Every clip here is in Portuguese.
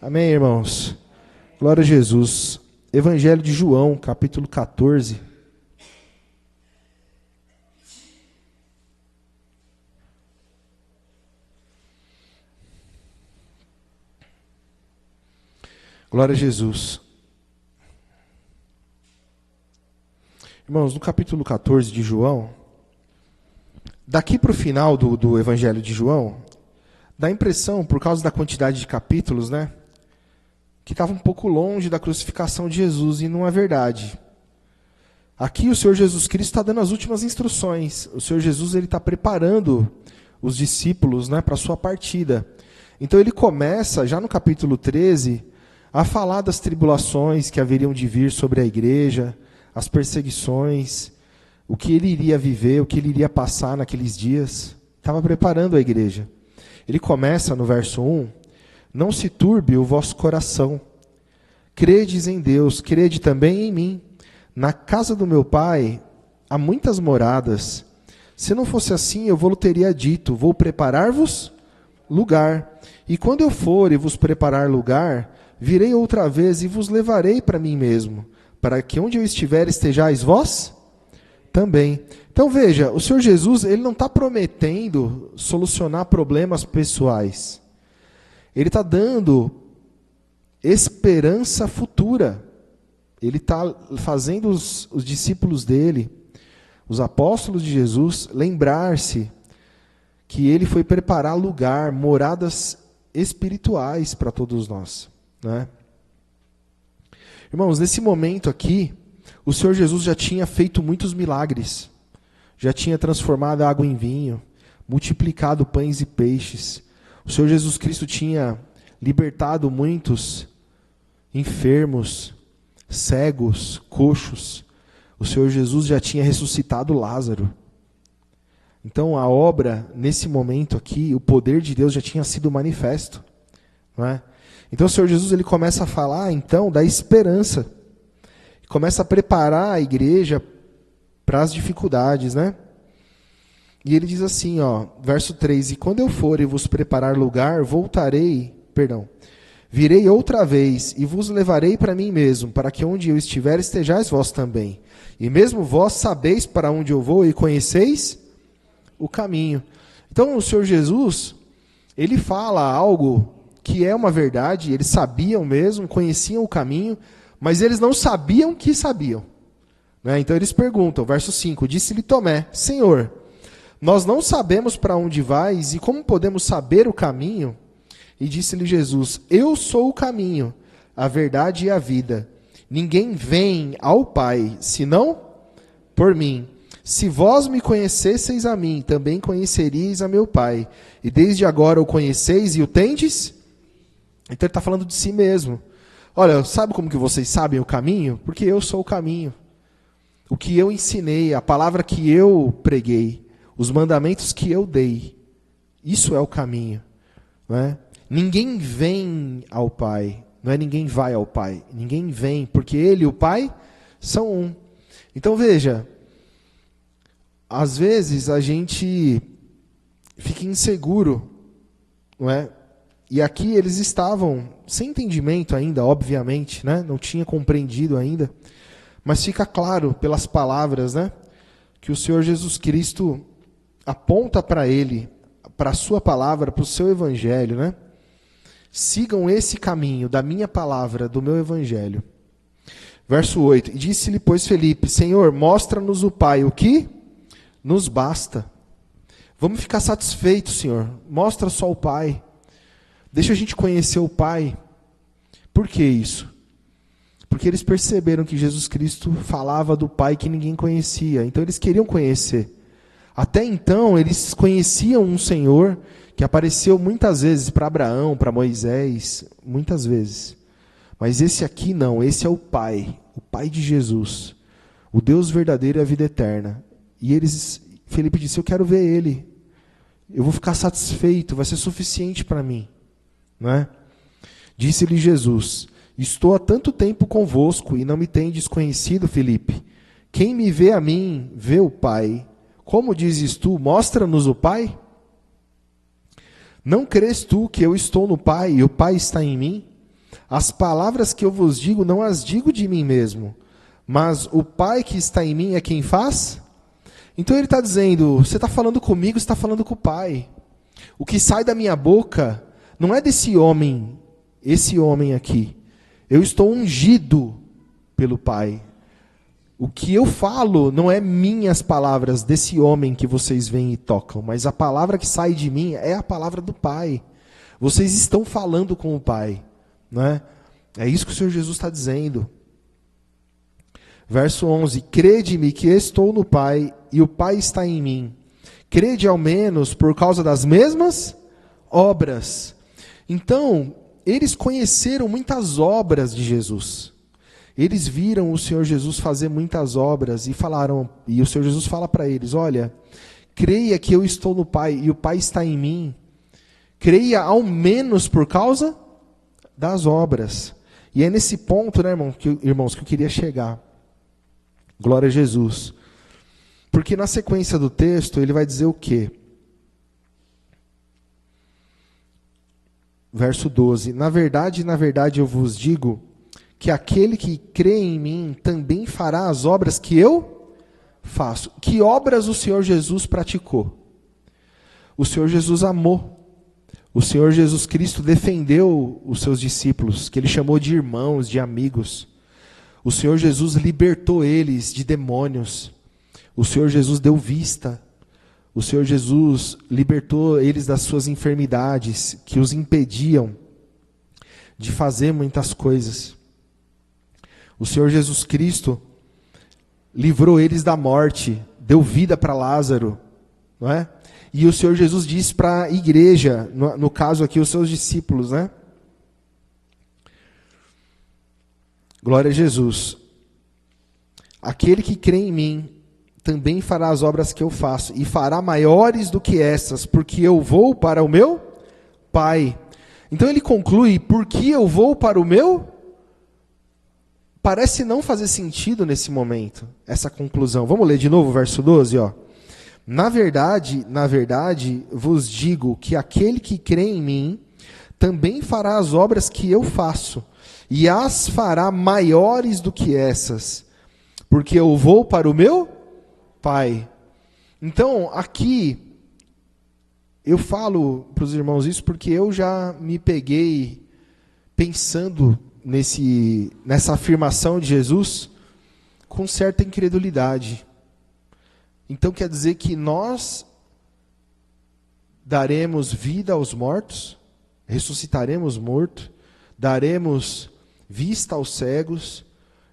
Amém, irmãos? Glória a Jesus. Evangelho de João, capítulo 14. Glória a Jesus. Irmãos, no capítulo 14 de João, daqui para o final do Evangelho de João, dá a impressão, por causa da quantidade de capítulos, que estava um pouco longe da crucificação de Jesus, e não é verdade. Aqui o Senhor Jesus Cristo está dando as últimas instruções. O Senhor Jesus está preparando os discípulos para a sua partida. Então ele começa, já no capítulo 13, a falar das tribulações que haveriam de vir sobre a igreja, as perseguições, o que ele iria viver, o que ele iria passar naqueles dias. Estava preparando a igreja. Ele começa no verso 1, não se turbe o vosso coração. Credes em Deus, crede também em mim. Na casa do meu pai há muitas moradas. Se não fosse assim, eu vou-lhe teria dito, vou preparar-vos lugar. E quando eu for e vos preparar lugar, virei outra vez e vos levarei para mim mesmo, para que onde eu estiver estejais vós também. Então veja, o Senhor Jesus ele não está prometendo solucionar problemas pessoais. Ele está dando esperança futura. Ele está fazendo os discípulos dele, os apóstolos de Jesus, lembrar-se que ele foi preparar lugar, moradas espirituais para todos nós. Irmãos, nesse momento aqui, o Senhor Jesus já tinha feito muitos milagres. Já tinha transformado a água em vinho, multiplicado pães e peixes. O Senhor Jesus Cristo tinha libertado muitos enfermos, cegos, coxos. O Senhor Jesus já tinha ressuscitado Lázaro. Então a obra, nesse momento aqui, o poder de Deus já tinha sido manifesto. Então o Senhor Jesus ele começa a falar então da esperança. Começa a preparar a igreja para as dificuldades, E ele diz assim, verso 3, e quando eu for e vos preparar lugar, virei outra vez e vos levarei para mim mesmo, para que onde eu estiver estejais vós também. E mesmo vós sabeis para onde eu vou e conheceis o caminho. Então o Senhor Jesus, ele fala algo que é uma verdade, eles sabiam mesmo, conheciam o caminho, mas eles não sabiam que sabiam. Então eles perguntam, verso 5, disse-lhe Tomé, Senhor, nós não sabemos para onde vais e como podemos saber o caminho? E disse-lhe Jesus, eu sou o caminho, a verdade e a vida. Ninguém vem ao Pai, senão por mim. Se vós me conhecesseis a mim, também conheceríeis a meu Pai. E desde agora o conheceis e o tendes? Então ele está falando de si mesmo. Olha, sabe como que vocês sabem o caminho? Porque eu sou o caminho. O que eu ensinei, a palavra que eu preguei, os mandamentos que eu dei, isso é o caminho. Ninguém vem ao Pai, não é ninguém vai ao Pai, ninguém vem, porque Ele e o Pai são um. Então veja, às vezes a gente fica inseguro, E aqui eles estavam sem entendimento ainda, obviamente, não tinha compreendido ainda, mas fica claro pelas palavras, que o Senhor Jesus Cristo aponta para ele, para a sua palavra, para o seu evangelho, Sigam esse caminho da minha palavra, do meu evangelho. Verso 8, e disse-lhe, pois, Felipe, Senhor, mostra-nos o Pai, o que nos basta. Vamos ficar satisfeitos, Senhor, mostra só o Pai. Deixa a gente conhecer o Pai. Por que isso? Porque eles perceberam que Jesus Cristo falava do Pai que ninguém conhecia. Então eles queriam conhecer. Até então eles conheciam um Senhor que apareceu muitas vezes para Abraão, para Moisés, muitas vezes. Mas esse aqui não, esse é o Pai de Jesus. O Deus verdadeiro e a vida eterna. E Felipe disse, eu quero ver Ele. Eu vou ficar satisfeito, vai ser suficiente para mim. Disse-lhe Jesus, estou há tanto tempo convosco e não me tendes conhecido, Felipe. Quem me vê a mim, vê o Pai. Como dizes tu, mostra-nos o Pai? Não crês tu que eu estou no Pai e o Pai está em mim? As palavras que eu vos digo, não as digo de mim mesmo, mas o Pai que está em mim é quem faz. Então ele está dizendo, você está falando comigo, você está falando com o Pai. O que sai da minha boca não é desse homem, esse homem aqui. Eu estou ungido pelo Pai. O que eu falo não é minhas palavras desse homem que vocês veem e tocam, mas a palavra que sai de mim é a palavra do Pai. Vocês estão falando com o Pai, não é? É isso que o Senhor Jesus está dizendo. Verso 11, crede-me que estou no Pai e o Pai está em mim. Crede ao menos por causa das mesmas obras. Então, eles conheceram muitas obras de Jesus. Eles viram o Senhor Jesus fazer muitas obras e falaram, e o Senhor Jesus fala para eles, olha, creia que eu estou no Pai e o Pai está em mim. Creia ao menos por causa das obras. E é nesse ponto, né, irmãos, que eu queria chegar. Glória a Jesus. Porque na sequência do texto, ele vai dizer o quê? Verso 12. Na verdade, eu vos digo que aquele que crê em mim também fará as obras que eu faço. Que obras o Senhor Jesus praticou? O Senhor Jesus amou. O Senhor Jesus Cristo defendeu os seus discípulos, que ele chamou de irmãos, de amigos. O Senhor Jesus libertou eles de demônios. O Senhor Jesus deu vista. O Senhor Jesus libertou eles das suas enfermidades, que os impediam de fazer muitas coisas. O Senhor Jesus Cristo livrou eles da morte, deu vida para Lázaro, não é? E o Senhor Jesus disse para a igreja, no caso aqui, os seus discípulos, né? Glória a Jesus. Aquele que crê em mim também fará as obras que eu faço, e fará maiores do que essas, porque eu vou para o meu Pai. Então ele conclui, porque eu vou para o meu? Parece não fazer sentido nesse momento, essa conclusão. Vamos ler de novo o verso 12, ó. Na verdade, vos digo que aquele que crê em mim também fará as obras que eu faço, e as fará maiores do que essas, porque eu vou para o meu Pai. Então, aqui, eu falo para os irmãos isso porque eu já me peguei pensando nessa afirmação de Jesus com certa incredulidade. Então quer dizer que nós daremos vida aos mortos, ressuscitaremos morto, daremos vista aos cegos,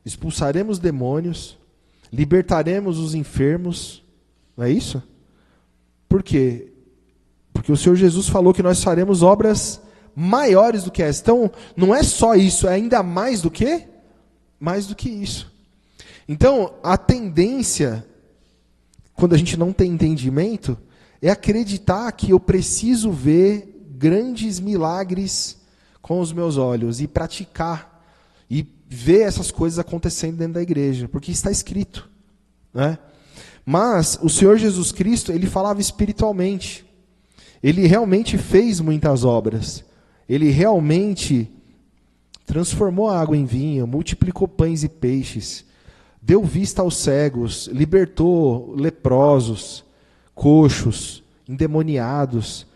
expulsaremos demônios, libertaremos os enfermos, não é isso? Por quê? Porque o Senhor Jesus falou que nós faremos obras maiores do que essa. Então, não é só isso, é ainda mais do que? Mais do que isso. Então, a tendência, quando a gente não tem entendimento, é acreditar que eu preciso ver grandes milagres com os meus olhos e praticar, e ver essas coisas acontecendo dentro da igreja, porque está escrito, né? Mas o Senhor Jesus Cristo, ele falava espiritualmente. Ele realmente fez muitas obras. Ele realmente transformou a água em vinho, multiplicou pães e peixes, deu vista aos cegos, libertou leprosos, coxos, endemoniados,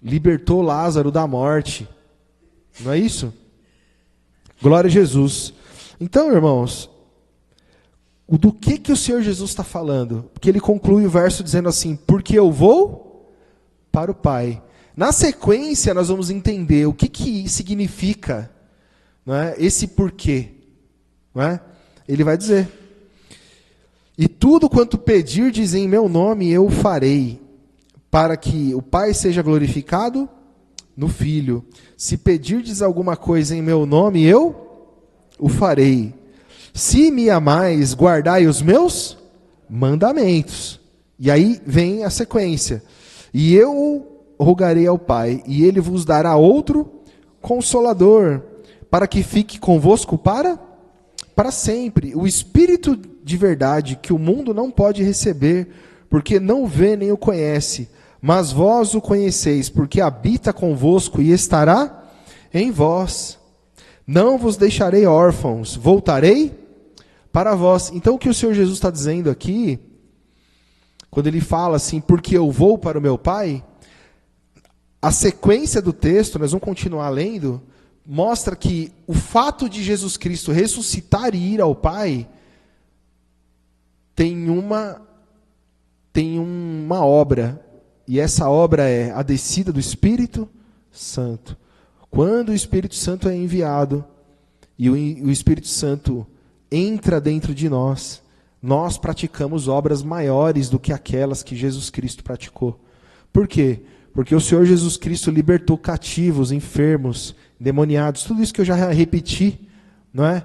libertou Lázaro da morte. Não é isso? Glória a Jesus. Então, irmãos, do que o Senhor Jesus está falando? Porque ele conclui o verso dizendo assim, porque eu vou para o Pai. Na sequência, nós vamos entender o que significa, não é, esse porquê. Não é? Ele vai dizer, e tudo quanto pedirdes em meu nome eu farei, para que o Pai seja glorificado no Filho. Se pedirdes alguma coisa em meu nome, eu o farei. Se me amais, guardai os meus mandamentos. E aí vem a sequência. E eu rogarei ao Pai, e ele vos dará outro Consolador, para que fique convosco para sempre. O Espírito de verdade, que o mundo não pode receber, porque não vê nem o conhece. Mas vós o conheceis, porque habita convosco e estará em vós. Não vos deixarei órfãos, voltarei para vós. Então o que o Senhor Jesus está dizendo aqui, quando ele fala assim, porque eu vou para o meu Pai, a sequência do texto, nós vamos continuar lendo, mostra que o fato de Jesus Cristo ressuscitar e ir ao Pai tem uma obra, e essa obra é a descida do Espírito Santo. Quando o Espírito Santo é enviado e o Espírito Santo entra dentro de nós, nós praticamos obras maiores do que aquelas que Jesus Cristo praticou. Por quê? Porque o Senhor Jesus Cristo libertou cativos, enfermos, endemoniados, tudo isso que eu já repeti, não é?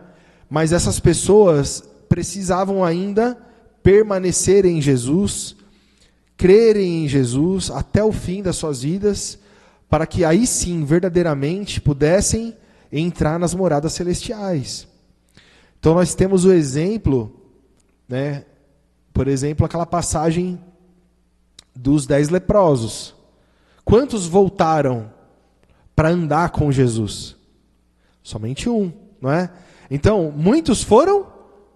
Mas essas pessoas precisavam ainda permanecer em Jesus, crerem em Jesus até o fim das suas vidas, para que aí sim, verdadeiramente, pudessem entrar nas moradas celestiais. Então nós temos o exemplo, né, por exemplo, aquela passagem dos 10 leprosos. Quantos voltaram para andar com Jesus? Somente um, não é? Então, muitos foram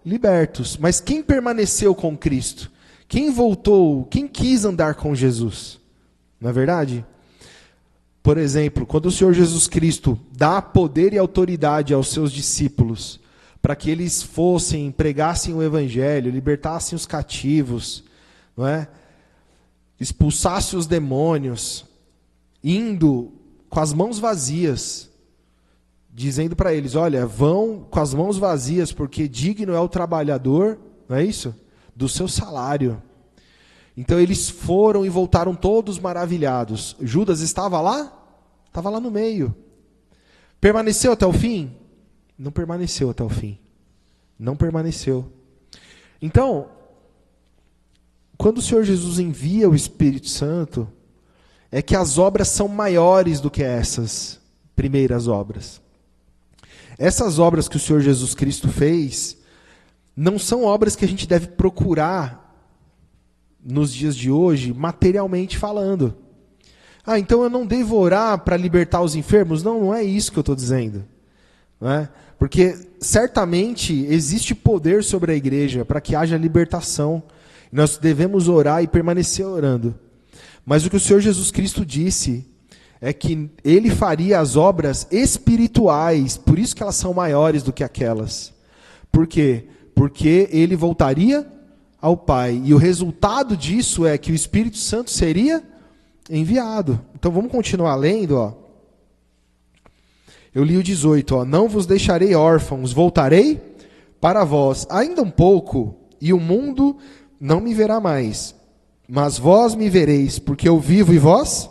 libertos, mas quem permaneceu com Cristo? Quem voltou? Quem quis andar com Jesus? Não é verdade? Por exemplo, quando o Senhor Jesus Cristo dá poder e autoridade aos seus discípulos, para que eles fossem, pregassem o Evangelho, libertassem os cativos, não é? Expulsassem os demônios, indo com as mãos vazias, dizendo para eles, olha, vão com as mãos vazias, porque digno é o trabalhador, não é isso? Do seu salário. Então eles foram e voltaram todos maravilhados. Judas estava lá? Estava lá no meio. Permaneceu até o fim? Não permaneceu até o fim. Não permaneceu. Então, quando o Senhor Jesus envia o Espírito Santo, é que as obras são maiores do que essas primeiras obras. Essas obras que o Senhor Jesus Cristo fez, não são obras que a gente deve procurar nos dias de hoje, materialmente falando. Ah, então eu não devo orar para libertar os enfermos? Não, não é isso que eu estou dizendo. Não é? Porque certamente existe poder sobre a igreja para que haja libertação. Nós devemos orar e permanecer orando. Mas o que o Senhor Jesus Cristo disse é que Ele faria as obras espirituais, por isso que elas são maiores do que aquelas. Por quê? Porque Ele voltaria ao Pai. E o resultado disso é que o Espírito Santo seria enviado. Então vamos continuar lendo, ó. Eu li o 18, ó. Não vos deixarei órfãos, voltarei para vós. Ainda um pouco, e o mundo não me verá mais. Mas vós me vereis, porque eu vivo e vós?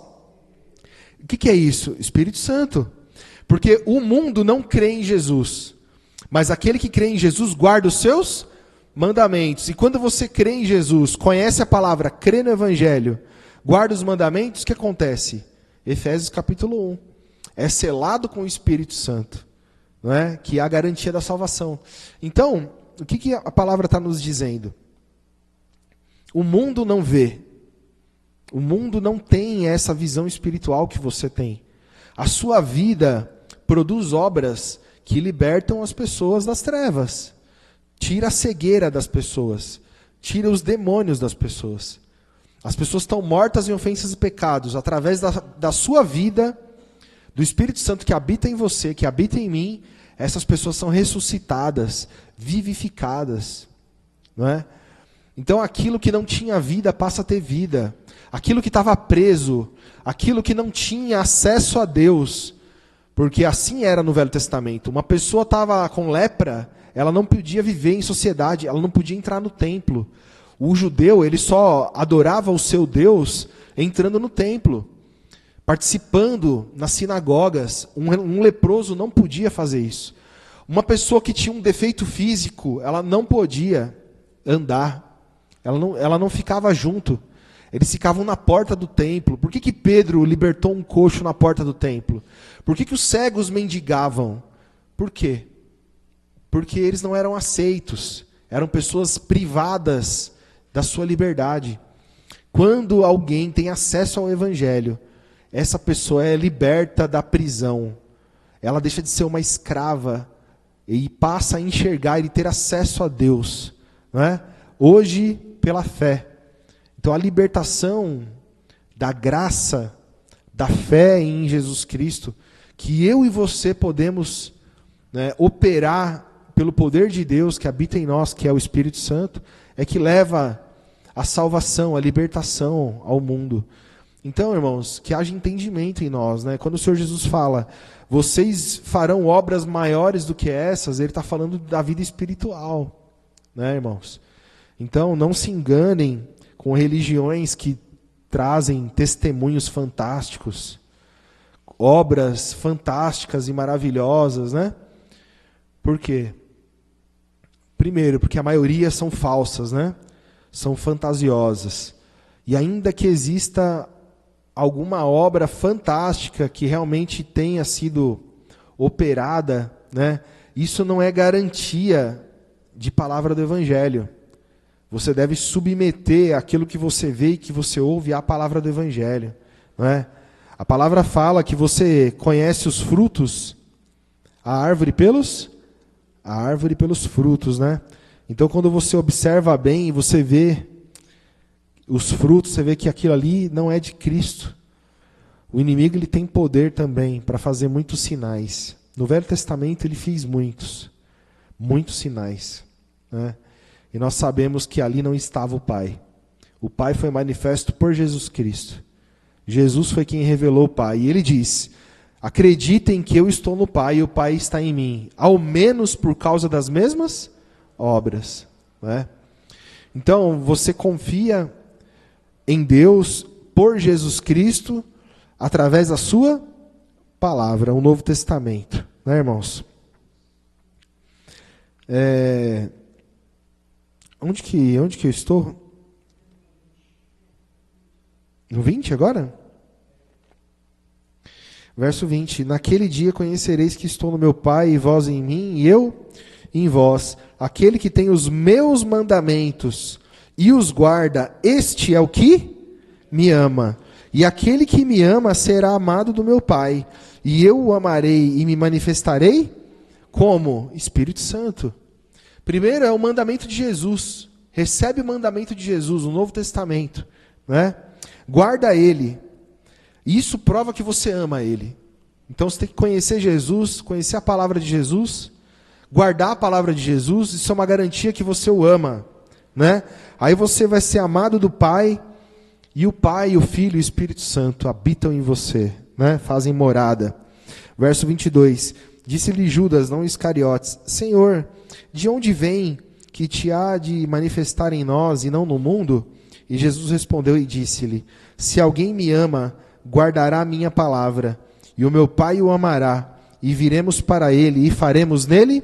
O que é isso? Espírito Santo. Porque o mundo não crê em Jesus. Mas aquele que crê em Jesus guarda os seus mandamentos. E quando você crê em Jesus, conhece a palavra, crê no Evangelho, guarda os mandamentos, o que acontece? Efésios capítulo 1. É selado com o Espírito Santo, não é? Que é a garantia da salvação. Então, o que a palavra está nos dizendo? O mundo não vê. O mundo não tem essa visão espiritual que você tem. A sua vida produz obras que libertam as pessoas das trevas. Tira a cegueira das pessoas. Tira os demônios das pessoas. As pessoas estão mortas em ofensas e pecados. Através da sua vida, do Espírito Santo que habita em você, que habita em mim, essas pessoas são ressuscitadas, vivificadas. Não é? Então aquilo que não tinha vida passa a ter vida. Aquilo que estava preso, aquilo que não tinha acesso a Deus, porque assim era no Velho Testamento. Uma pessoa estava com lepra, ela não podia viver em sociedade, ela não podia entrar no templo. O judeu, ele só adorava o seu Deus entrando no templo, participando nas sinagogas. Um leproso não podia fazer isso. Uma pessoa que tinha um defeito físico, ela não podia andar. Ela não ficava junto. Eles ficavam na porta do templo. Por que Pedro libertou um coxo na porta do templo? Por que os cegos mendigavam? Por quê? Porque eles não eram aceitos. Eram pessoas privadas da sua liberdade. Quando alguém tem acesso ao Evangelho, essa pessoa é liberta da prisão. ela deixa de ser uma escrava e passa a enxergar e ter acesso a Deus, não é? Hoje, pela fé. Então, a libertação da graça, da fé em Jesus Cristo, que eu e você podemos, né, operar pelo poder de Deus que habita em nós, que é o Espírito Santo, é que leva a salvação, a libertação ao mundo. Então, irmãos, que haja entendimento em nós, né? Quando o Senhor Jesus fala, vocês farão obras maiores do que essas, Ele está falando da vida espiritual, né, irmãos? Então, não se enganem com religiões que trazem testemunhos fantásticos, obras fantásticas e maravilhosas, né? Por quê? Primeiro, porque a maioria são falsas, né? São fantasiosas. E ainda que exista alguma obra fantástica que realmente tenha sido operada, né? Isso não é garantia de palavra do Evangelho. Você deve submeter aquilo que você vê e que você ouve à palavra do Evangelho, não é? A palavra fala que você conhece os frutos, a árvore pelos frutos, né? Então, quando você observa bem e você vê os frutos, você vê que aquilo ali não é de Cristo. O inimigo, ele tem poder também para fazer muitos sinais. No Velho Testamento ele fez muitos sinais, né? E nós sabemos que ali não estava o Pai. O Pai foi manifesto por Jesus Cristo. Jesus foi quem revelou o Pai. E ele diz, acreditem que eu estou no Pai e o Pai está em mim, ao menos por causa das mesmas obras, né? Então, você confia em Deus por Jesus Cristo através da sua palavra, o Novo Testamento, né, irmãos? Onde que eu estou? No 20 agora? Verso 20. Naquele dia conhecereis que estou no meu Pai, e vós em mim, e eu em vós. Aquele que tem os meus mandamentos e os guarda, este é o que me ama. E aquele que me ama será amado do meu Pai. E eu o amarei e me manifestarei como? Espírito Santo. Primeiro é o mandamento de Jesus. Recebe o mandamento de Jesus, o Novo Testamento, né? Guarda ele. Isso prova que você ama ele. Então você tem que conhecer Jesus, conhecer a palavra de Jesus, guardar a palavra de Jesus, isso é uma garantia que você o ama, né? Aí você vai ser amado do Pai, e o Pai, o Filho e o Espírito Santo habitam em você, né? Fazem morada. Verso 22. Disse-lhe Judas, não Iscariotes, Senhor, de onde vem que te há de manifestar em nós e não no mundo? E Jesus respondeu e disse-lhe, se alguém me ama, guardará a minha palavra, e o meu Pai o amará, e viremos para ele, e faremos nele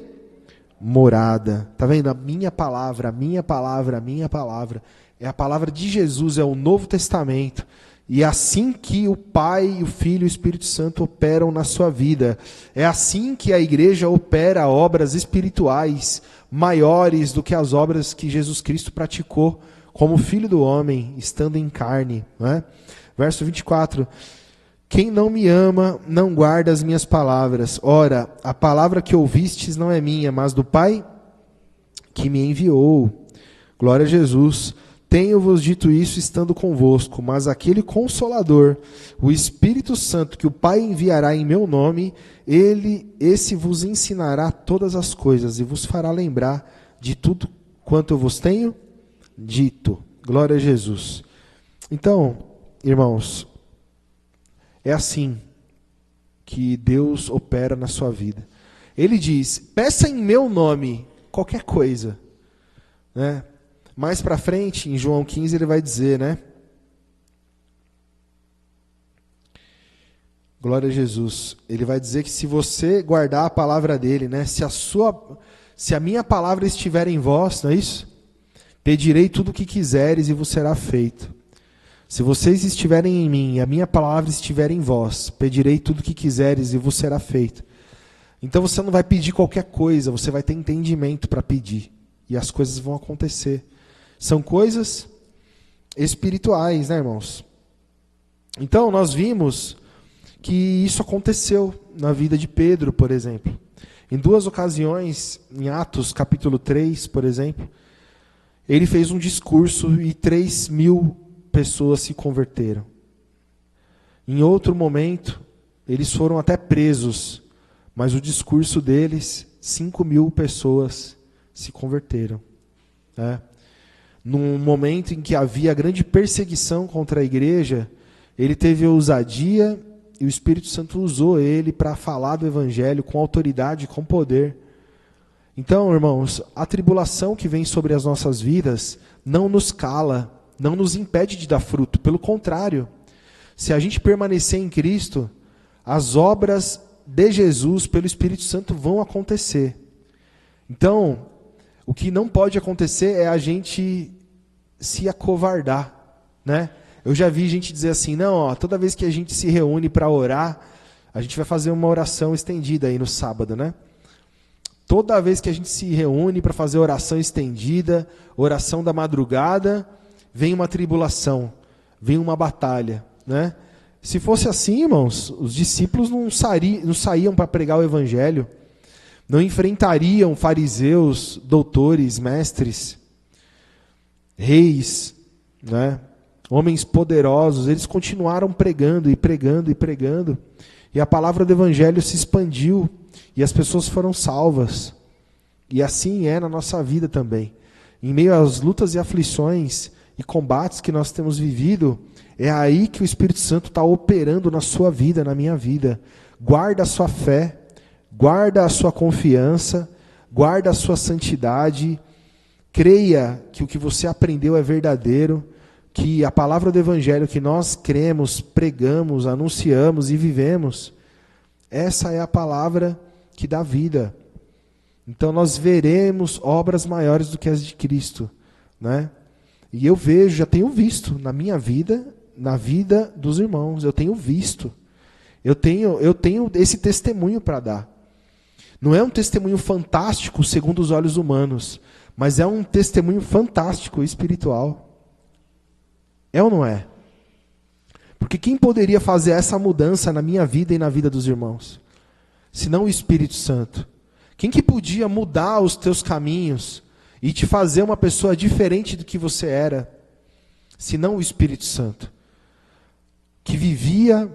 morada. Está vendo? A minha palavra, a minha palavra, a minha palavra. É a palavra de Jesus, é o Novo Testamento. E é assim que o Pai, o Filho e o Espírito Santo operam na sua vida. É assim que a igreja opera obras espirituais maiores do que as obras que Jesus Cristo praticou como Filho do Homem, estando em carne, não é? Verso 24. Quem não me ama, não guarda as minhas palavras. Ora, a palavra que ouvistes não é minha, mas do Pai que me enviou. Glória a Jesus. Tenho-vos dito isso estando convosco, mas aquele Consolador, o Espírito Santo, que o Pai enviará em meu nome, esse vos ensinará todas as coisas e vos fará lembrar de tudo quanto eu vos tenho dito. Glória a Jesus. Então, irmãos, é assim que Deus opera na sua vida. Ele diz, peça em meu nome qualquer coisa, né? Mais para frente, em João 15, ele vai dizer, né? Glória a Jesus. Ele vai dizer que se você guardar a palavra dele, né? Se a minha palavra estiver em vós, não é isso? Pedirei tudo o que quiseres e vos será feito. Se vocês estiverem em mim e a minha palavra estiver em vós, pedirei tudo o que quiseres e vos será feito. Então você não vai pedir qualquer coisa, você vai ter entendimento para pedir. E as coisas vão acontecer. São coisas espirituais, né, irmãos? Então, nós vimos que isso aconteceu na vida de Pedro, por exemplo. Em 2 ocasiões, em Atos capítulo 3, por exemplo, ele fez um discurso e 3.000 pessoas se converteram. Em outro momento, eles foram até presos, mas o discurso deles, 5.000 pessoas se converteram. Num momento em que havia grande perseguição contra a igreja, ele teve ousadia e o Espírito Santo usou ele para falar do Evangelho com autoridade, com poder. Então, irmãos, a tribulação que vem sobre as nossas vidas não nos cala, não nos impede de dar fruto. Pelo contrário, se a gente permanecer em Cristo, as obras de Jesus pelo Espírito Santo vão acontecer. Então, o que não pode acontecer é a gente se acovardar, né? Eu já vi gente dizer assim, não, toda vez que a gente se reúne para orar, a gente vai fazer uma oração estendida aí no sábado, né? Toda vez que a gente se reúne para fazer oração estendida, oração da madrugada, vem uma tribulação, vem uma batalha, né? Se fosse assim, irmãos, os discípulos não saíam para pregar o Evangelho, não enfrentariam fariseus, doutores, mestres, reis, né? Homens poderosos. Eles continuaram pregando e pregando e pregando, e a palavra do Evangelho se expandiu, e as pessoas foram salvas. E assim é na nossa vida também. Em meio às lutas e aflições e combates que nós temos vivido, é aí que o Espírito Santo está operando na sua vida, na minha vida. Guarda a sua fé, guarda a sua confiança, guarda a sua santidade, creia que o que você aprendeu é verdadeiro, que a palavra do Evangelho que nós cremos, pregamos, anunciamos e vivemos, essa é a palavra que dá vida. Então nós veremos obras maiores do que as de Cristo, né? E eu vejo, já tenho visto na minha vida, na vida dos irmãos, eu tenho visto. Eu tenho esse testemunho para dar. Não é um testemunho fantástico segundo os olhos humanos, mas é um testemunho fantástico espiritual. É ou não é? Porque quem poderia fazer essa mudança na minha vida e na vida dos irmãos? Senão o Espírito Santo. Quem que podia mudar os teus caminhos e te fazer uma pessoa diferente do que você era? Senão o Espírito Santo. Que vivia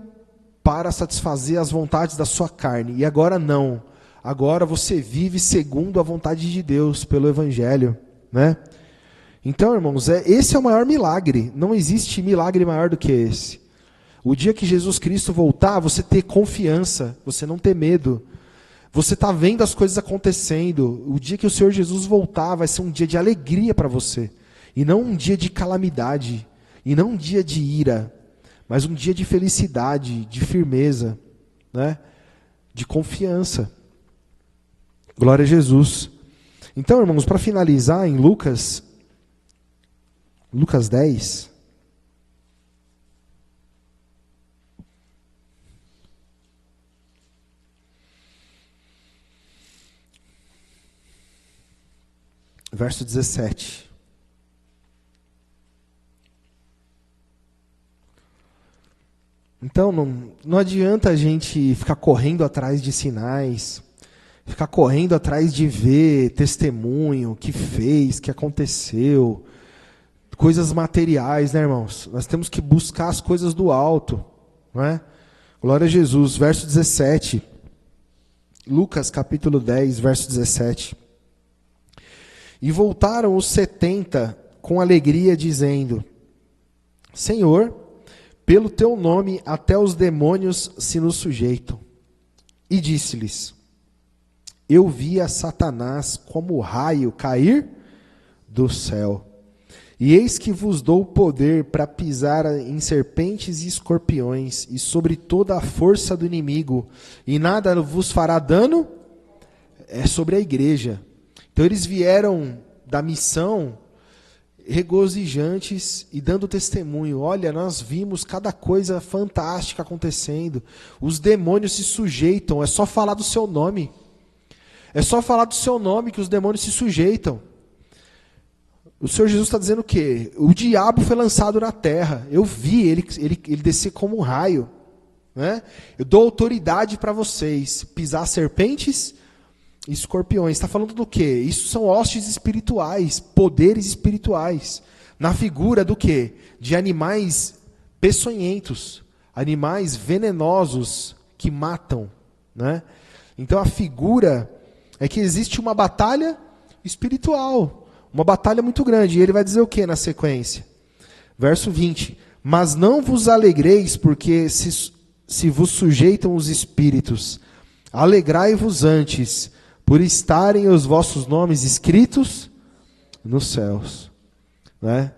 para satisfazer as vontades da sua carne. E agora não. Agora você vive segundo a vontade de Deus, pelo Evangelho, né? Então, irmãos, esse é o maior milagre. Não existe milagre maior do que esse. O dia que Jesus Cristo voltar, você ter confiança, você não ter medo. Você está vendo as coisas acontecendo. O dia que o Senhor Jesus voltar, vai ser um dia de alegria para você. E não um dia de calamidade. E não um dia de ira. Mas um dia de felicidade, de firmeza, né? De confiança. Glória a Jesus. Então, irmãos, para finalizar, em Lucas 10. Verso 17. Então, não adianta a gente ficar correndo atrás de sinais, ficar correndo atrás de ver testemunho, que fez, que aconteceu, coisas materiais, né, irmãos? Nós temos que buscar as coisas do alto, não é? Glória a Jesus, verso 17. Lucas capítulo 10, verso 17. E voltaram os 70 com alegria, dizendo: Senhor, pelo teu nome até os demônios se nos sujeitam. E disse-lhes: Eu vi a Satanás como raio cair do céu. E eis que vos dou poder para pisar em serpentes e escorpiões, e sobre toda a força do inimigo, e nada vos fará dano. É sobre a igreja. Então eles vieram da missão regozijantes e dando testemunho. Olha, nós vimos cada coisa fantástica acontecendo. Os demônios se sujeitam. É só falar do seu nome. É só falar do seu nome que os demônios se sujeitam. O Senhor Jesus está dizendo o quê? O diabo foi lançado na terra. Eu vi ele descer como um raio, né? Eu dou autoridade para vocês pisar serpentes e escorpiões. Está falando do quê? Isso são hostes espirituais, poderes espirituais. Na figura do quê? De animais peçonhentos, animais venenosos que matam, né? Então a figura é que existe uma batalha espiritual, uma batalha muito grande. E ele vai dizer o que na sequência? Verso 20. Mas não vos alegreis, porque se vos sujeitam os espíritos. Alegrai-vos antes, por estarem os vossos nomes escritos nos céus. Né?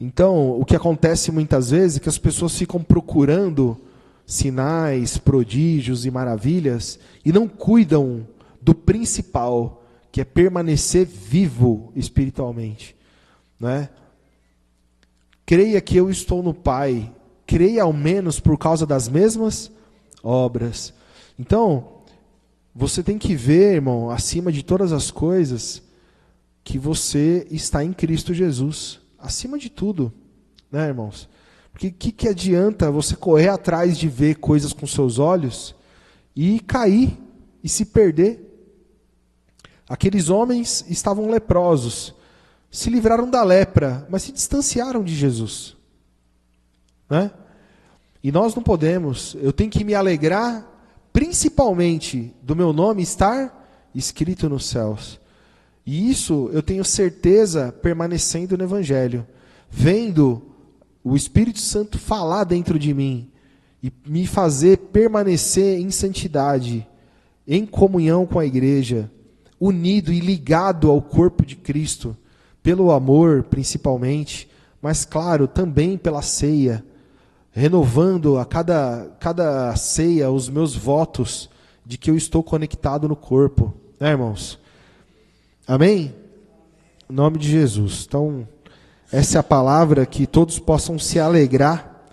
Então, o que acontece muitas vezes é que as pessoas ficam procurando sinais, prodígios e maravilhas e não cuidam do principal, que é permanecer vivo espiritualmente. Né? Creia que eu estou no Pai, creia ao menos por causa das mesmas obras. Então, você tem que ver, irmão, acima de todas as coisas, que você está em Cristo Jesus. Acima de tudo, né, irmãos? Porque o que adianta você correr atrás de ver coisas com seus olhos e cair e se perder? Aqueles homens estavam leprosos, se livraram da lepra, mas se distanciaram de Jesus. Né? E nós não podemos, eu tenho que me alegrar, principalmente do meu nome estar escrito nos céus. E isso eu tenho certeza permanecendo no Evangelho, vendo o Espírito Santo falar dentro de mim e me fazer permanecer em santidade, em comunhão com a igreja, unido e ligado ao corpo de Cristo, pelo amor principalmente, mas claro, também pela ceia, renovando a cada ceia os meus votos de que eu estou conectado no corpo, né, irmãos? Amém? Em nome de Jesus. Então, essa é a palavra, que todos possam se alegrar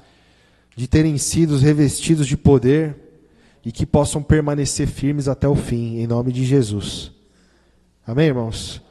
de terem sido revestidos de poder e que possam permanecer firmes até o fim, em nome de Jesus. Amém, irmãos?